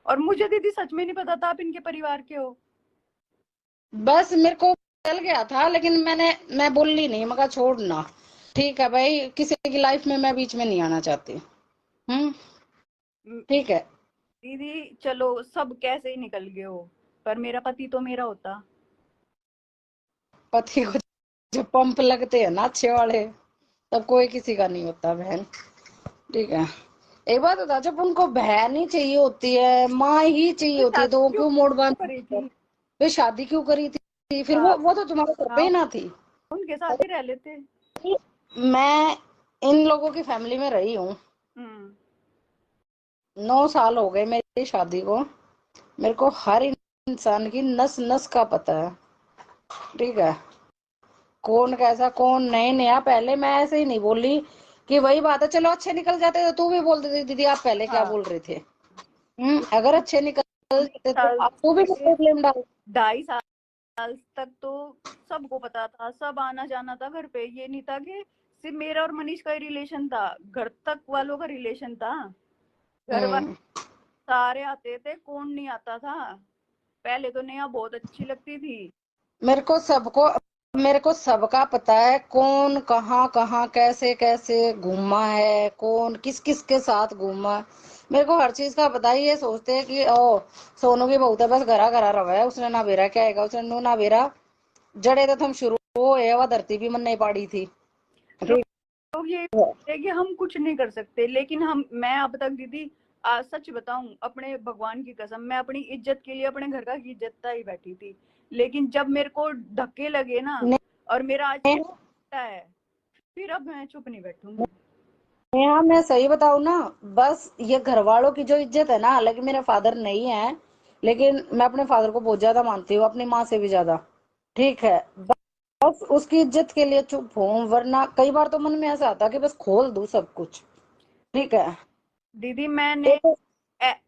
और मुझे दीदी सच में नहीं पता था आप इनके परिवार के हो। बस मेरे को चल गया था, लेकिन मैं बोली नहीं, मगर छोड़ना। ठीक है भाई, किसी की लाइफ में मैं बीच में नहीं आना चाहती। म- ठीक है। दीदी चलो सब कैसे ही निकल गए हो, पर मेरा पति तो मेरा होता। पति को जब पंप लगते हैं ना अच्छे वाले, तब कोई किसी का नहीं होता बहन। ठीक है। एक बात बता, जब उनको बहन ही चाहिए होती है, माँ ही चाहिए तो होती है, तो शादी वो क्यों क्यों मोड़ बांध करी थी? फिर शादी क्यों करी थी? फिर हाँ वो तो तुम्हारे घर पे हाँ, ही ना थी। उनके साथ ही रह लेते। मैं इन लोगों की फैमिली में रही हूँ। हम्म। 9 साल हो गए मेरी शादी को। मेरे को हर इंसान की नस नस का पता है। ठीक है। कौन कैसा कौन नहीं नया। पहले मैं ऐसे ही नहीं बोली कि वही बात है, चलो अच्छे निकल जाते तो तू भी बोल देती दीदी आप पहले क्या हाँ बोल रहे थे। अगर अच्छे निकल जाते तो साल आप तू भी से ब्लेम डाल। 2.5 साल तक तो सबको पता था, सब आना जाना था घर पे। ये नहीं था कि सिर्फ मेरा और मनीष का ही रिलेशन था, घर तक वालों का रिलेशन था। घर वाले हम्म सारे आते थे, कौन नहीं आता था। पहले तो नेहा बहुत अच्छी लगती थी। मेरे को सबको मेरे को सबका पता है, कौन कहाँ कहाँ कैसे कैसे घूमा है, कौन किस किस के साथ घूमा है। मेरे को हर चीज का पता है। ये सोचते हैं कि ओ सोनू की बहू है, बस घरा घरा रवा है, उसने ना बेरा क्या है, उसने नो ना बेरा जड़े तो हम शुरू हो वह धरती भी मन नहीं पाड़ी थी। ठीक लोग ये है। है कि हम कुछ नहीं कर सकते, लेकिन हम मैं अब तक दीदी सच बताऊं अपने भगवान की कसम, मैं अपनी इज्जत के लिए अपने घर का की इज्जत ही बैठी थी। लेकिन जब मेरे को धक्के लगे ना, और मेरा आज नेहा है, फिर अब मैं चुप नहीं बैठूंगी। नेहा, मैं सही बताऊं ना, बस ये घर वालों की जो इज्जत है ना, हालांकि मेरे फादर नहीं है, लेकिन मैं अपने फादर को बहुत ज्यादा मानती हूँ, अपनी माँ से भी ज्यादा। ठीक है। बस उसकी इज्जत के लिए चुप हूँ, वरना कई बार तो मन में ऐसा आता कि बस खोल दूं सब कुछ। ठीक है। दीदी मैंने एक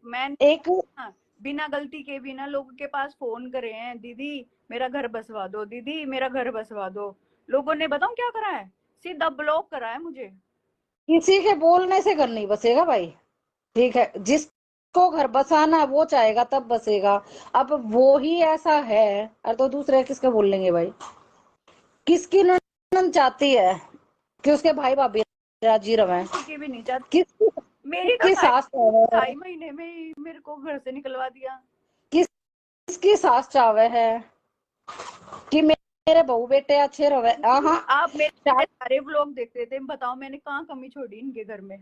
मैंने एक हाँ, बिना गलती के बिना लोगों के पास फोन करे हैं, दीदी मेरा घर बसवा दो, दीदी मेरा घर बसवा दो। लोगों ने बताऊं क्या करा है? सीधा ब्लॉक करा है मुझे। किसी के बोलने से घर नहीं बसेगा भाई। ठीक है। जिसको घर बसाना है वो चाहेगा तब बसेगा। अब वो ही ऐसा है, और तो दूसरे किसके बोल लेंगे भाई। किसकी ननद चाहती है कि उसके भाई भाभी राजी रहे? किसी की भी नहीं चाहती। किसकी मेरी तो किसकी सास चावे है? 2.5 महीने में ही मेरे को घर से निकलवा दिया। किसकी सास चावे है कि मेरे बहू बेटे अच्छे रहे? हाँ। आप मेरे सारे व्लॉग देखते थे, बताओ मैंने कहाँ कमी छोड़ी इनके घर में?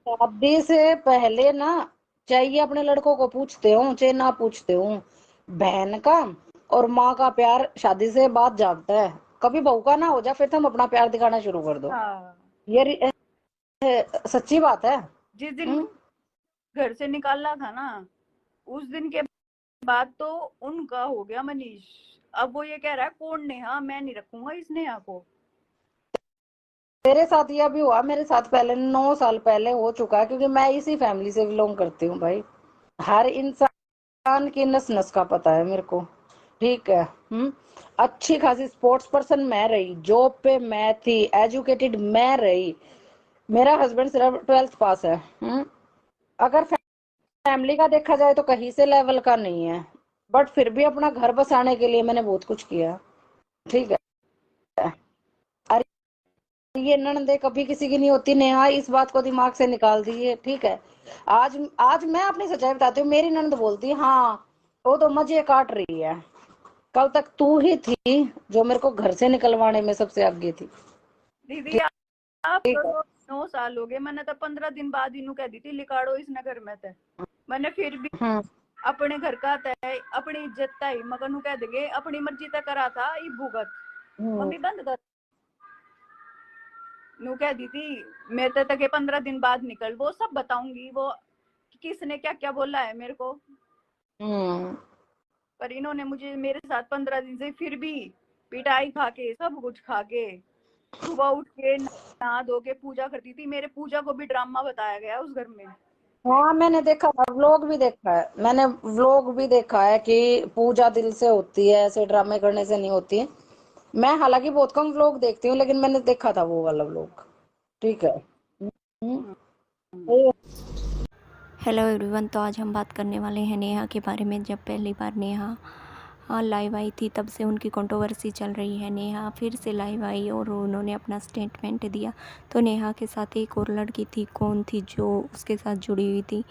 शादी से पहले ना, चाहिए अपने लड़कों को पूछते हो चाहे ना पूछते हो, बहन का और माँ का प्यार शादी से बाद जागता है। कभी बहू का ना हो जाए फिर तुम अपना प्यार दिखाना शुरू कर दो। हाँ, ये सच्ची बात है। जिस दिन हम्म घर से निकालना था ना, उस दिन के बाद तो उनका हो गया मनीष। अब वो ये कह रहा है कौन नेहा, मैं नहीं रखूंगा इस नेहा को। मेरे साथ यह भी हुआ, मेरे साथ पहले 9 साल पहले हो चुका है, क्योंकि मैं इसी फैमिली से बिलोंग करती हूँ भाई। हर इंसान की नस नस का पता है मेरे को। ठीक है। अच्छी खासी स्पोर्ट्स पर्सन मैं रही, जॉब पे मैं थी, एजुकेटेड मैं रही। मेरा हस्बैंड सिर्फ 12th पास है। अगर फैमिली का देखा जाए तो कहीं से लेवल का नहीं है, बट फिर भी अपना घर बसाने के लिए मैंने बहुत कुछ किया। ठीक है। ये ननदे कभी किसी की नहीं होती नेहा, इस बात को दिमाग से निकाल दिए। ठीक है। आज आज मैं अपनी सच्चाई बताती हूँ। मेरी ननद बोलती हाँ वो तो मजे काट रही है, कल तक तू ही थी जो मेरे को घर से निकलवाने में सबसे आगे थी। दीदी आप ठीक है। करो, 9 साल हो गए, मैंने तो 15 दिन बाद इनू कह दी थी लिकाड़ो इस नगर में थे। मैंने फिर भी हम्म अपने घर का तय, अपनी इज्जत तय, मगर नु कह देंगे अपनी मर्जी तय करा था ई भुगत। हम्म मम्मी बंद कर। नू कह दी थी मेरे तक 15 दिन बाद निकल, वो सब बताऊंगी, वो किसने क्या क्या बोला है मेरे को। हम्म पर इन्होंने मुझे मेरे साथ 15 दिन से फिर भी पिटाई खा के सब कुछ खा के, सुबह उठ के नहा धो के पूजा करती थी। मेरे पूजा को भी ड्रामा बताया गया उस घर में। हाँ, मैंने देखा था, व्लॉग भी देखा है मैंने। व्लॉग भी देखा है कि पूजा दिल से होती है, ऐसे ड्रामे करने से नहीं होती है। मैं हालांकि बहुत कम व्लॉग देखती हूँ, लेकिन मैंने देखा था वो वाला व्लॉग। ठीक है। हम्म, हम्म। सही है। Hello everyone. तो आज हम बात करने वाले हैं नेहा के बारे में। जब पहली बार नेहा लाइव आई थी तब से उनकी कंट्रोवर्सी चल रही है। नेहा फिर से लाइव आई और उन्होंने अपना स्टेटमेंट दिया। तो नेहा के साथ एक और लड़की थी, कौन थी जो उसके साथ जुड़ी हुई थी।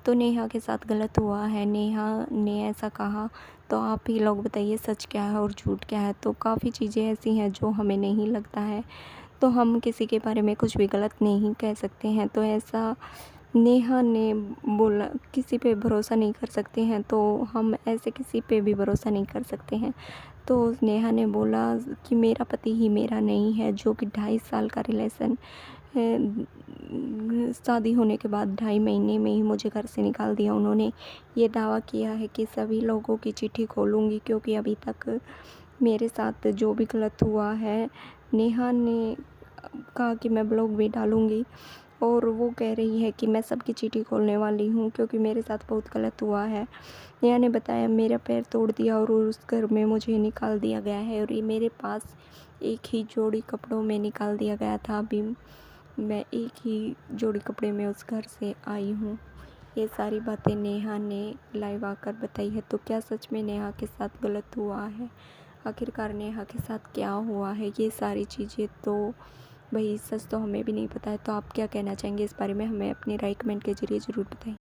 तो नेहा के साथ गलत हुआ है, नेहा ने ऐसा कहा। तो आप ही लोग बताइए सच क्या है और झूठ क्या है। तो काफ़ी चीज़ें ऐसी हैं जो हमें नहीं लगता है, तो हम किसी के बारे में कुछ भी गलत नहीं कह सकते हैं। तो ऐसा नेहा ने बोला, किसी पे भरोसा नहीं कर सकते हैं, तो हम ऐसे किसी पे भी भरोसा नहीं कर सकते हैं। तो नेहा ने बोला कि मेरा पति ही मेरा नहीं है, जो कि 2.5 साल का रिलेशन शादी होने के बाद 2.5 महीने में ही मुझे घर से निकाल दिया। उन्होंने ये दावा किया है कि सभी लोगों की चिट्ठी खोलूँगी, क्योंकि अभी तक मेरे साथ जो भी गलत हुआ है, नेहा ने कहा कि मैं ब्लॉग भी डालूँगी। और वो कह रही है कि मैं सबकी चिट्ठी खोलने वाली हूँ, क्योंकि मेरे साथ बहुत गलत हुआ है। नेहा ने बताया मेरा पैर तोड़ दिया और उस घर में मुझे निकाल दिया गया है, और ये मेरे पास एक ही जोड़ी कपड़ों में निकाल दिया गया था। अभी मैं एक ही जोड़ी कपड़े में उस घर से आई हूँ। ये सारी बातें नेहा ने लाइव आकर बताई है। तो क्या सच में नेहा के साथ गलत हुआ है? आखिरकार नेहा के साथ क्या हुआ है? ये सारी चीज़ें तो भाई सच तो हमें भी नहीं पता है। तो आप क्या कहना चाहेंगे इस बारे में? हमें अपनी राय कमेंट के ज़रिए ज़रूर बताएं।